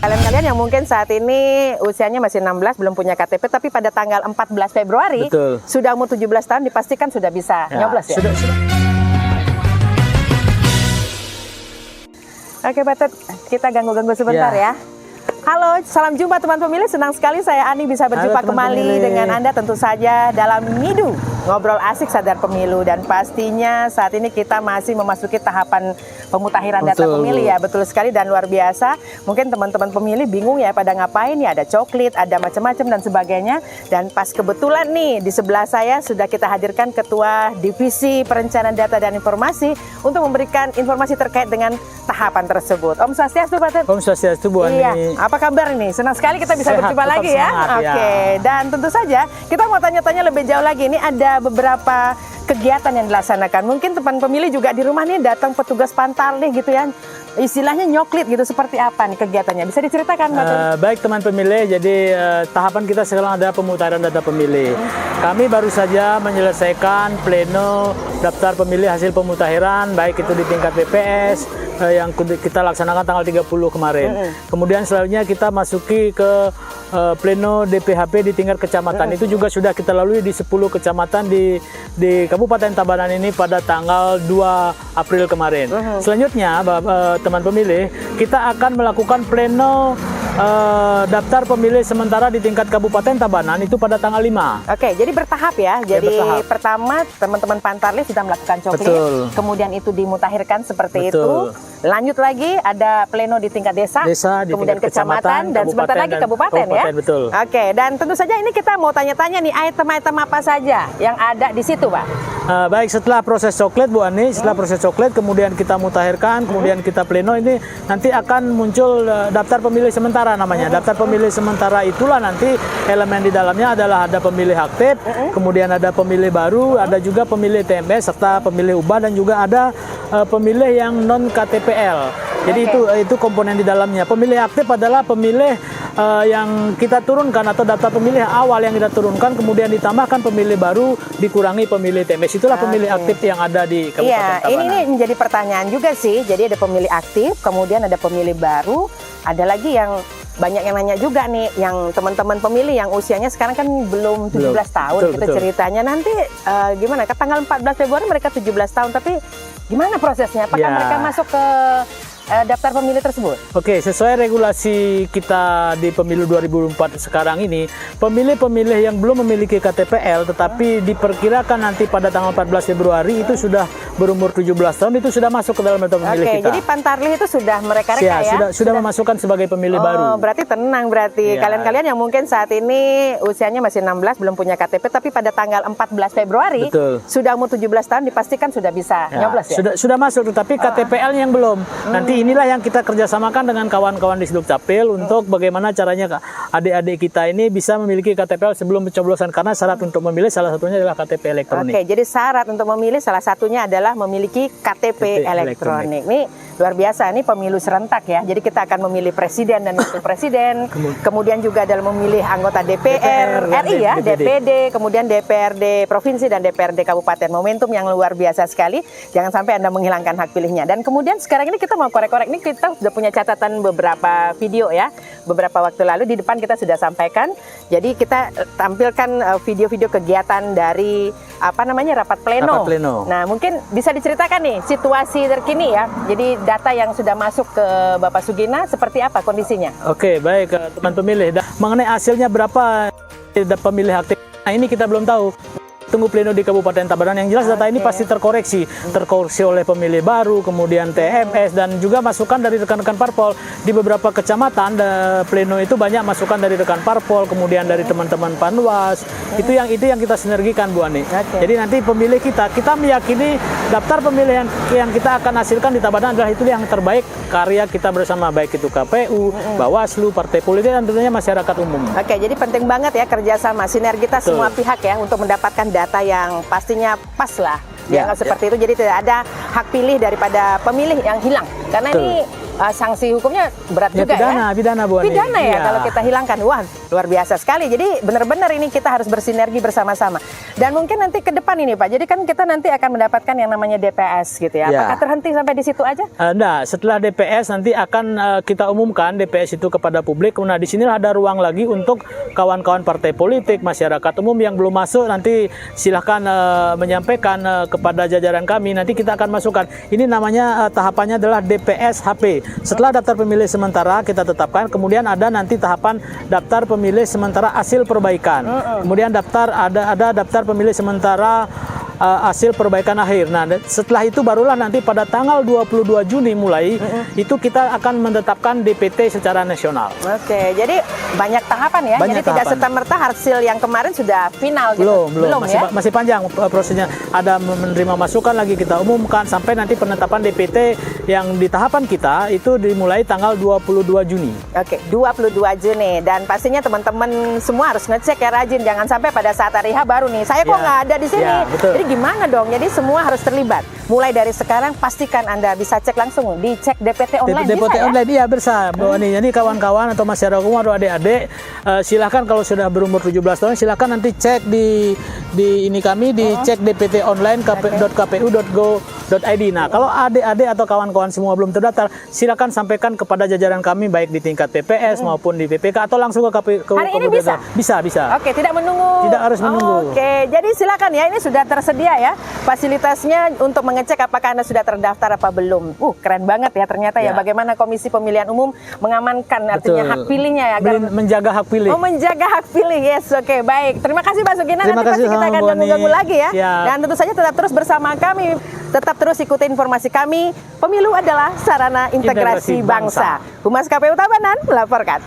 Kalian-kalian yang mungkin saat ini usianya masih 16, belum punya KTP, tapi pada tanggal 14 Februari Betul. sudah umur 17 tahun, dipastikan sudah bisa nyoblos ya? Sudah. Oke, Batet, kita ganggu-ganggu sebentar ya. Halo, salam jumpa teman pemilih. Senang sekali saya Ani bisa berjumpa kembali dengan Anda tentu saja dalam Ngidu, ngobrol asik sadar pemilu. Dan pastinya saat ini kita masih memasuki tahapan pemutakhiran data pemilih ya. Betul sekali dan luar biasa. Mungkin teman-teman pemilih bingung ya pada ngapain ya, ada coklit, ada macam-macam dan sebagainya. Dan pas kebetulan nih di sebelah saya sudah kita hadirkan Ketua Divisi Perencanaan Data dan Informasi untuk memberikan informasi terkait dengan tahapan tersebut. Om Swastiastu, Batet. Om Swastiastu, Bu Ani. Iya, apa kabar nih? Senang sekali kita bisa berjumpa lagi ya. Oke, dan tentu saja kita mau tanya-tanya lebih jauh lagi. Ini ada beberapa kegiatan yang dilaksanakan. Mungkin teman pemilih juga di rumah nih datang petugas pantarlih gitu ya. Istilahnya nyoklit gitu, seperti apa nih kegiatannya? Bisa diceritakan, Mbak? Baik teman pemilih, jadi tahapan kita sekarang ada pemutahiran data pemilih. Kami baru saja menyelesaikan pleno daftar pemilih hasil pemutahiran, baik itu di tingkat TPS yang kita laksanakan tanggal 30 kemarin. Kemudian selanjutnya kita masuki ke pleno DPHP di tingkat kecamatan. Itu juga sudah kita lalui di 10 kecamatan di Kabupaten Tabanan ini pada tanggal 2 April kemarin. Selanjutnya, teman pemilih, kita akan melakukan pleno daftar pemilih sementara di tingkat Kabupaten Tabanan itu pada tanggal 5. Oke, jadi bertahap ya. Jadi pertama teman-teman pantarlih sudah melakukan coklit, kemudian itu dimutakhirkan seperti itu. Lanjut lagi ada pleno di tingkat desa kemudian kecamatan dan sebentar lagi kabupaten ya. Betul. Oke, dan tentu saja ini kita mau tanya-tanya nih item-item apa saja yang ada di situ, Pak. Baik, setelah proses coklit, Bu Ani, setelah proses coklit kemudian kita mutakhirkan, kemudian kita pleno, ini nanti akan muncul daftar pemilih sementara namanya. Daftar pemilih sementara itulah nanti elemen di dalamnya adalah ada pemilih aktif, kemudian ada pemilih baru, ada juga pemilih TMS serta pemilih ubah dan juga ada pemilih yang non KTPL. Jadi itu komponen di dalamnya. Pemilih aktif adalah pemilih yang kita turunkan atau data pemilih awal yang kita turunkan, kemudian ditambahkan pemilih baru, dikurangi pemilih TMS. Itulah pemilih aktif yang ada di Kabupaten Tabanan. Ini menjadi pertanyaan juga sih. Jadi ada pemilih aktif, kemudian ada pemilih baru, ada lagi yang banyak yang nanya juga nih, yang teman-teman pemilih yang usianya sekarang kan belum 17 tahun. Kita ceritanya nanti gimana? Ke tanggal 14 Februari mereka 17 tahun, tapi gimana prosesnya? Apakah mereka masuk ke daftar pemilih tersebut? Oke, sesuai regulasi kita di pemilu 2004 sekarang ini, pemilih-pemilih yang belum memiliki KTPL tetapi diperkirakan nanti pada tanggal 14 Februari itu sudah berumur 17 tahun, itu sudah masuk ke dalam daftar pemilih kita. Jadi pantarlih itu sudah mereka ya? Sudah memasukkan sebagai pemilih baru. Berarti tenang berarti. Kalian-kalian yang mungkin saat ini usianya masih 16, belum punya KTP, tapi pada tanggal 14 Februari sudah umur 17 tahun, dipastikan sudah bisa nyoblos ya? Sudah masuk, tetapi KTPL yang belum. Nanti inilah yang kita kerjasamakan dengan kawan-kawan di Sdukcapil untuk bagaimana caranya adik-adik kita ini bisa memiliki KTPL sebelum pencoblosan, karena syarat untuk memilih salah satunya adalah KTP elektronik. Oke, jadi syarat untuk memilih salah satunya adalah memiliki KTP elektronik. Ini luar biasa, ini pemilu serentak ya. Jadi kita akan memilih presiden dan wakil presiden, kemudian juga adalah memilih anggota DPR RI ya, DPD, kemudian DPRD provinsi dan DPRD kabupaten. Momentum yang luar biasa sekali. Jangan sampai Anda menghilangkan hak pilihnya. Dan kemudian sekarang ini kita mau korek-korek, ini kita sudah punya catatan beberapa video ya. Beberapa waktu lalu di depan kita sudah sampaikan. Jadi kita tampilkan video-video kegiatan dari rapat pleno. Nah, mungkin bisa diceritakan nih situasi terkini ya. Jadi data yang sudah masuk ke Bapak Sugina seperti apa kondisinya? Oke, baik teman pemilih. Mengenai hasilnya berapa pemilih aktif, nah ini kita belum tahu. Tunggu pleno di Kabupaten Tabanan. Yang jelas data ini pasti terkoreksi oleh pemilih baru, kemudian TMS dan juga masukan dari rekan-rekan parpol. Di beberapa kecamatan pleno itu banyak masukan dari rekan parpol, kemudian dari teman-teman Panwas. Itu yang kita sinergikan, Bu Ani. Jadi nanti pemilih kita meyakini daftar pemilih yang kita akan hasilkan di Tabanan adalah itu yang terbaik karya kita bersama, baik itu KPU, Bawaslu, partai politik dan tentunya masyarakat umum. Oke, jadi penting banget ya kerjasama sinergitas semua pihak ya untuk mendapatkan data yang pastinya pas lah. Dianggap seperti itu, jadi tidak ada hak pilih daripada pemilih yang hilang. Karena ini sanksi hukumnya berat juga ya. Pidana, Bu Ani. Pidana ya kalau kita hilangkan. Wah, Luar biasa sekali. Jadi benar-benar ini kita harus bersinergi bersama-sama. Dan mungkin nanti ke depan ini Pak, jadi kan kita nanti akan mendapatkan yang namanya DPS gitu ya. Ya. Apakah terhenti sampai di situ aja? Nah, setelah DPS nanti akan kita umumkan DPS itu kepada publik. Nah, di sini ada ruang lagi untuk kawan-kawan partai politik, masyarakat umum yang belum masuk, nanti silahkan menyampaikan kepada jajaran kami. Nanti kita akan masukkan. Ini namanya tahapannya adalah DPS HP. Setelah daftar pemilih sementara kita tetapkan, kemudian ada nanti tahapan daftar pemilih sementara hasil perbaikan. Kemudian ada daftar pemilih sementara hasil perbaikan akhir. Nah, setelah itu barulah nanti pada tanggal 22 Juni mulai itu kita akan menetapkan DPT secara nasional. Oke, jadi banyak tahapan ya. Banyak jadi tidak tahapan. serta-merta hasil yang kemarin sudah final gitu. Belum ya. masih panjang prosesnya. Ada menerima masukan lagi kita umumkan sampai nanti penetapan DPT yang di tahapan kita itu dimulai tanggal 22 Juni. Oke, 22 Juni dan pastinya teman-teman semua harus ngecek ya rajin, jangan sampai pada saat hari H baru nih saya kok nggak ada di sini. Ya, betul. Jadi gimana dong? Jadi semua harus terlibat. Mulai dari sekarang pastikan Anda bisa cek langsung, dicek DPT online DPT bisa online iya bisa. Jadi kawan-kawan atau masyarakat umum atau adik-adik silahkan kalau sudah berumur 17 tahun silahkan nanti cek di ini kami dicek DPT online kpu.go.id. Nah, kalau adik-adik atau kawan-kawan semua belum terdaftar, silakan sampaikan kepada jajaran kami baik di tingkat TPS maupun di PPK atau langsung ke KPU. Hari ini bisa? Bisa. Oke, tidak menunggu. Tidak harus menunggu. Oke, jadi silakan ya, ini sudah tersedia ya fasilitasnya untuk mengecek apakah Anda sudah terdaftar apa belum. Keren banget ya ternyata ya bagaimana Komisi Pemilihan Umum mengamankan artinya hak pilihnya ya agar menjaga hak pilih. menjaga hak pilih. Yes, oke, baik. Terima kasih Pak Sugina. Terima Nanti kasih pasti kita sama akan Bu Ani. ganggu-ganggu lagi ya. Siap. Dan tentu saja tetap terus bersama kami. Tetap terus ikuti informasi kami. Pemilu adalah sarana integrasi Integrasi bangsa. bangsa. Humas KPU Tabanan melaporkan.